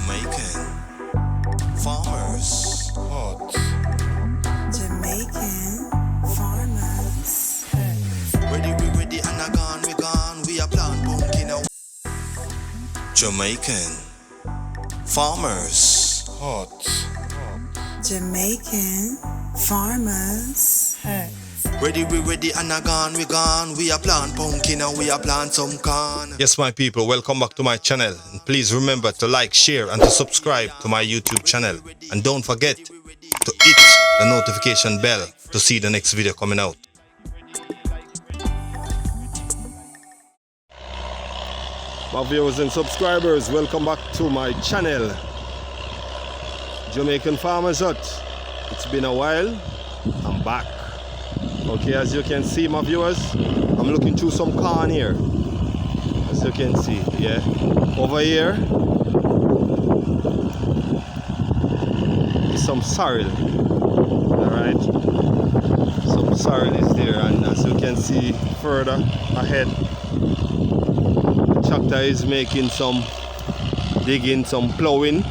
Jamaican Farmers Hut. Jamaican Farmers Hut. Ready, we ready, and a gone, we gone. We a plant pumpkin out. Jamaican Farmers Hut. Jamaican Farmers Hut. Ready, we ready, and a gone, we gone. We a plant pumpkin and we a plant some corn. Yes, my people, welcome back to my channel. And please remember to like, share, and to subscribe to my YouTube channel. And don't forget to hit the notification bell to see the next video coming out. My viewers and subscribers, welcome back to my channel, Jamaican Farmers Hut. It's been a while, I'm back. Okay, as you can see, my viewers, I'm looking through some corn here. As you can see, yeah. Over here is some sorrel. Alright. Some sorrel is there, and as you can see further ahead, the tractor is making some digging, some plowing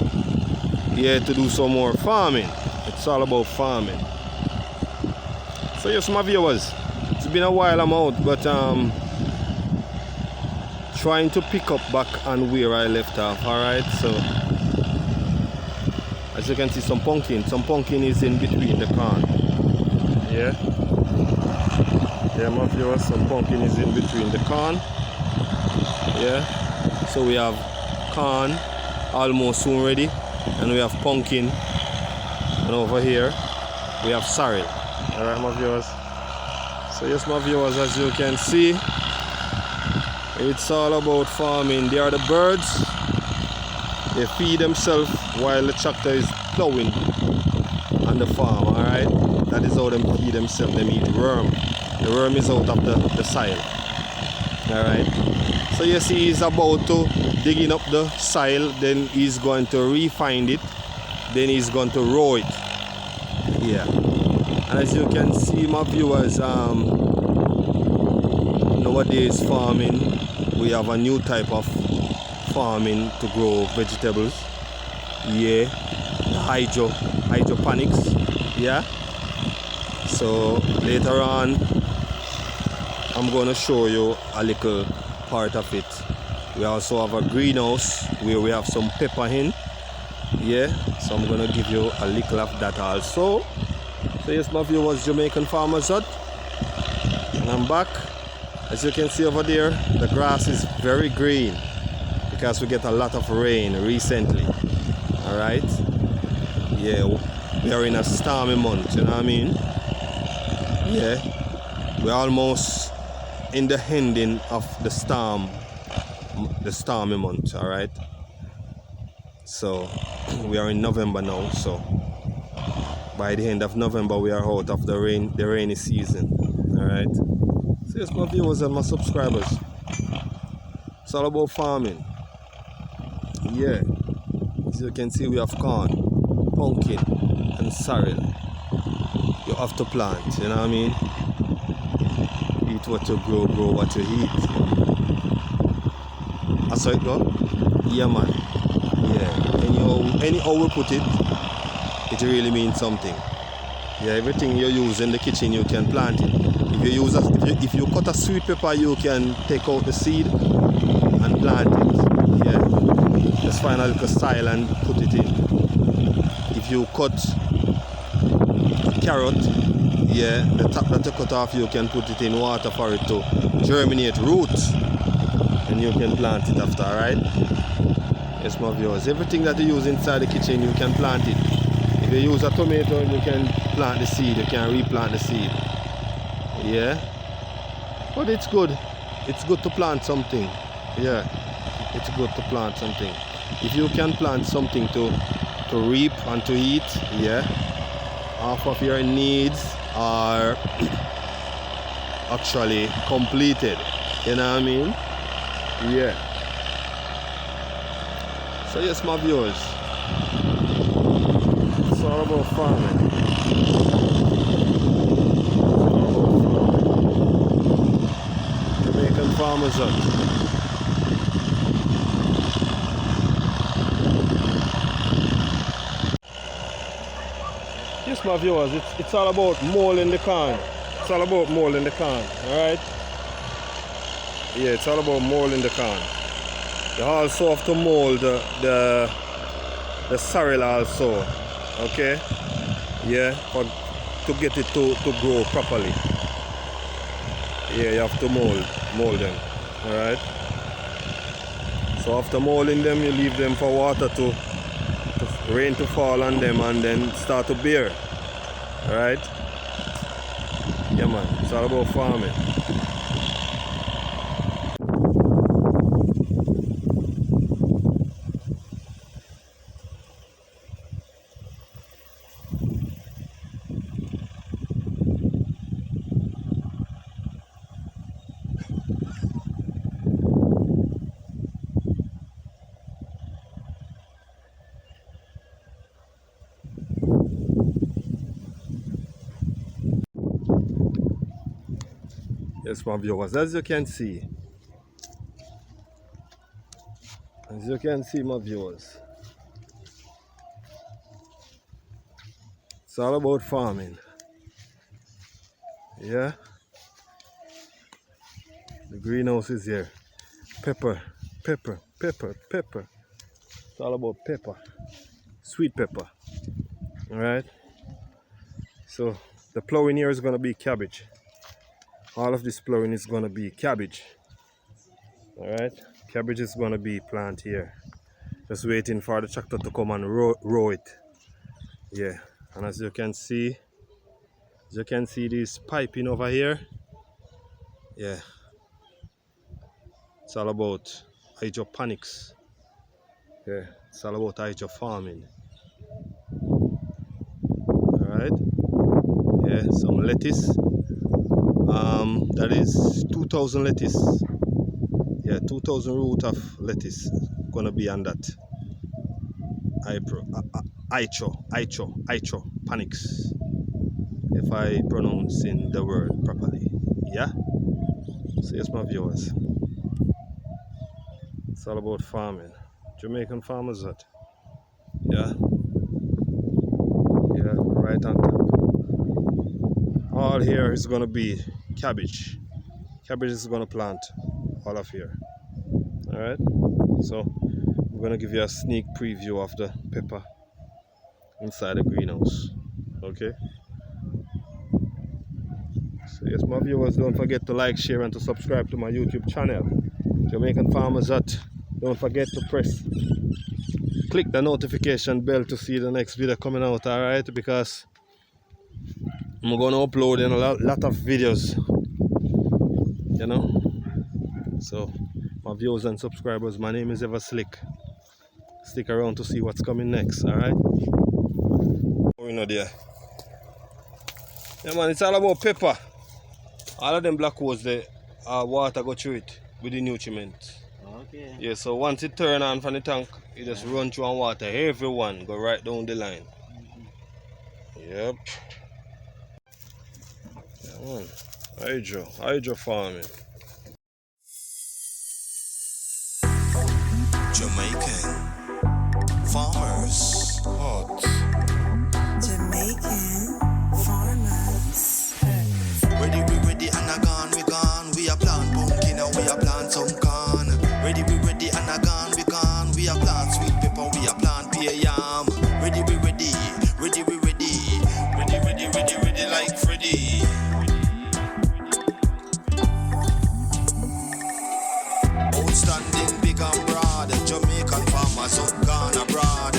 here to do some more farming. It's all about farming. So yes, my viewers, it's been a while I'm out, but trying to pick up back on where I left off. Alright, so as you can see, some pumpkin is in between the corn. Yeah, my viewers, some pumpkin is in between the corn. Yeah, so we have corn almost soon ready, and we have pumpkin, and over here we have sorrel. Alright, my viewers. So yes, my viewers, as you can see, it's all about farming. They are the birds. They feed themselves while the tractor is plowing on the farm. Alright, that is how they feed themselves. They eat worm. The worm is out of the soil. Alright, so you see he's about to digging up the soil, then he's going to refine it, then he's going to row it. Yeah. And as you can see, my viewers, nowadays farming, we have a new type of farming to grow vegetables. Yeah, hydroponics. Yeah. So later on, I'm going to show you a little part of it. We also have a greenhouse where we have some pepper in. Yeah, so I'm going to give you a little of that also. So yes, my viewers, Jamaican Farmers Hut, and I'm back. As you can see over there, the grass is very green because we get a lot of rain recently. Alright, yeah, we are in a stormy month, you know what I mean? Yeah, we're almost in the ending of the stormy month. Alright, so we are in November now, so by the end of November we are out of the rainy season. Alright, so yes, my viewers and my subscribers, it's all about farming. Yeah, as you can see, we have corn, pumpkin and sorrel. You have to plant, you know what I mean? Eat what you grow what you eat. That's how it go? Yeah, man. Yeah, anyhow we put it, it really means something. Yeah, everything you use in the kitchen you can plant it. If you cut a sweet pepper, you can take out the seed and plant it. Yeah, just find a little style and put it in. If you cut a carrot, yeah, the top that you cut off, you can put it in water for it to germinate roots, and you can plant it after. Alright, yes, my viewers, everything that you use inside the kitchen you can plant it. If you use a tomato, you can plant the seed, you can replant the seed. Yeah, but it's good to plant something. Yeah, it's good to plant something. If you can plant something to reap and to eat, yeah, half of your needs are actually completed, you know what I mean? Yeah. So yes, my viewers, it's all about farming. Jamaican Farmers Hut. Yes, my viewers, it's all about molding the corn. It's all about molding the corn, alright? Yeah, it's all about molding the corn. You also have to mold the sorrel also, okay? Yeah, to get it to grow properly. Yeah, you have to mold them, alright? So after molding them, you leave them for water to rain to fall on them and then start to bear. Alright? Yeah man, it's all about farming. Yes, my viewers, as you can see, my viewers, it's all about farming. Yeah, the greenhouse is here. Pepper. It's all about pepper, sweet pepper. All right. So the plowing here is gonna be cabbage. All of this plowing is gonna be cabbage. All right, cabbage is gonna be planted here. Just waiting for the tractor to come and row it. Yeah, and as you can see this piping over here. Yeah, it's all about hydroponics. Yeah, it's all about hydro farming. All right. Yeah, some lettuce. That is 2,000 lettuce. Yeah, 2,000 root of lettuce gonna be on that. Hydroponics. If I pronouncing the word properly. Yeah. So yes, my viewers. It's all about farming. Jamaican Farmers Hut. Yeah. Yeah, right on top. All here is gonna be cabbage. Cabbage is gonna plant all of here. Alright. So I'm gonna give you a sneak preview of the pepper inside the greenhouse. Okay. So yes, my viewers, don't forget to like, share and to subscribe to my YouTube channel, Jamaican Farmers Hut. Don't forget to click the notification bell to see the next video coming out, alright? Because I'm gonna upload in a lot of videos, you know. So my viewers and subscribers, my name is Ever Slick. Stick around to see what's coming next, alright? We know there. Yeah man, it's all about pepper. All of them black holes, the water go through it with the nutriment. Okay. Yeah, so once it turn on from the tank, it just run through and water everyone, go right down the line. Yep. Yeah, man. Hydro farming. Jamaican Farmers Hut. Jamaican Farmers Hut. Ready, we ready, and a gone, we gone. We a plant pumpkin and we a plant some corn. Ready, we ready, and a gone, we gone. We a plant sweet pepper, we a plant pear yam. Ready, we ready, ready, we ready. Ready, like Freddy. Outstanding, big and broad. Jamaican farmers up, gone abroad.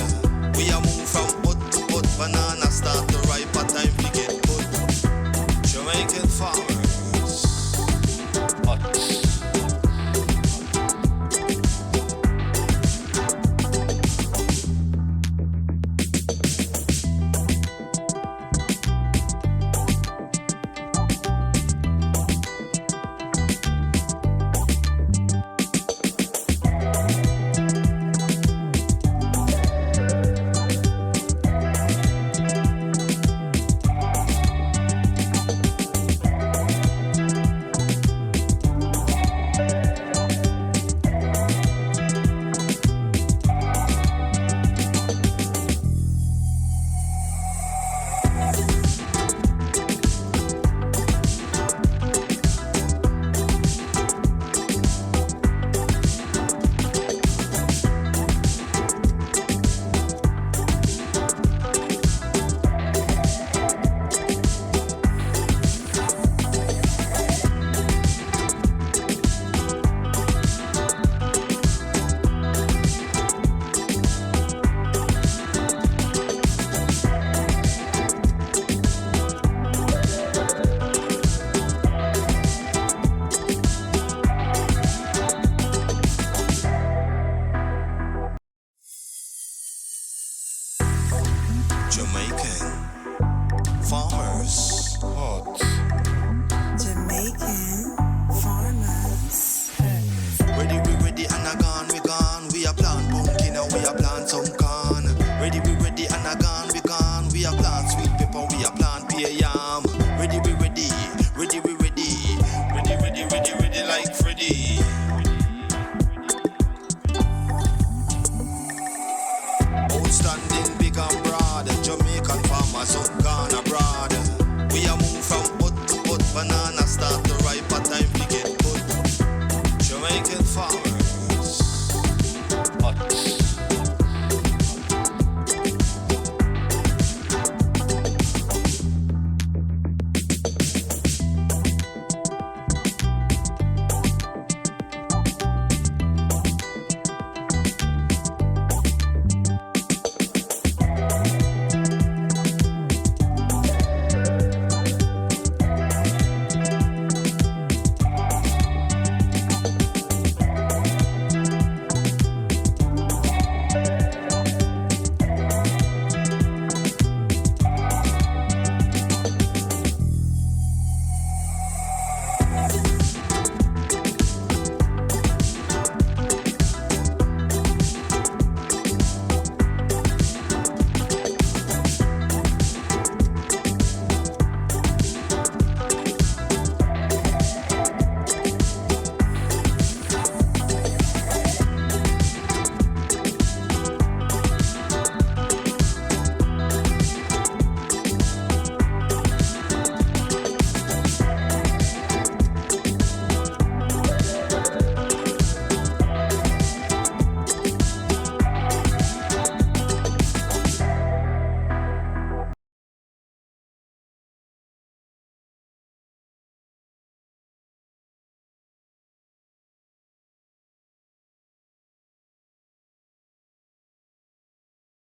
We a move from bud to bud, banana start to ripe at Farmers Hut.